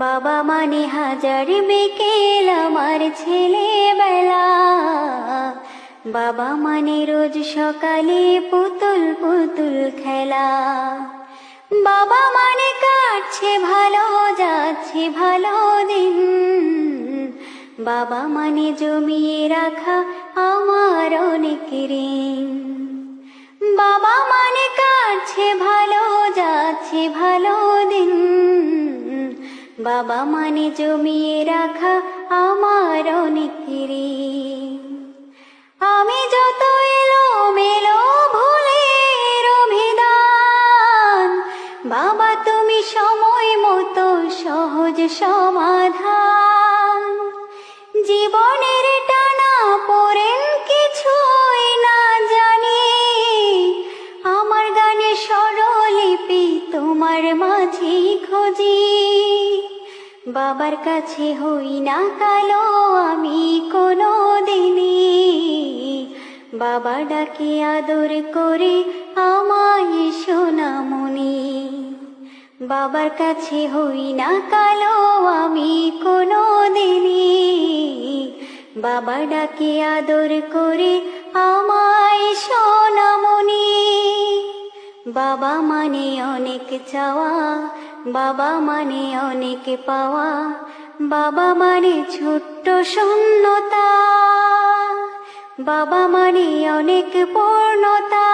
বাবা মানে হাজার বিকেল আমার ছেলেবেলা। বাবা মানে রোজ সকালে পুতুল পুতুল খেলা। বাবা মানে কাটছে ভালো যাচ্ছে ভালো দিন। বাবা মানে জমিয়ে রাখা আমার অনেক ঋণ। বাবা মানে কাটছে ভালো যাচ্ছে ভালো দিন। বাবা মানে জমিয়ে রাখা আমার অনেক ঋণ। আমি যত এলোমেলো ভুলের অভিধান, বাবা তুমি সময় মতো সহজ সমাধান। জীবনের টানা পড়েন কিছুই না জানি, আমার গানে স্বরলিপি তোমার মাঝে খুঁজি। বাবার কাছে হই না কালো আমি কোনো দিনই, বাবা ডাকে আদর করে আমায় সোনামণি। বাবার কাছে হই না কালো আমি কোনো দিনই, বাবা ডাকে আদর করে আমায় সোনামণি। বাবা মানে অনেক চাওয়া, বাবা মানে অনেক পাওয়া। বাবা মানে ছোট্ট শূন্যতা, বাবা মানে অনেক পূর্ণতা।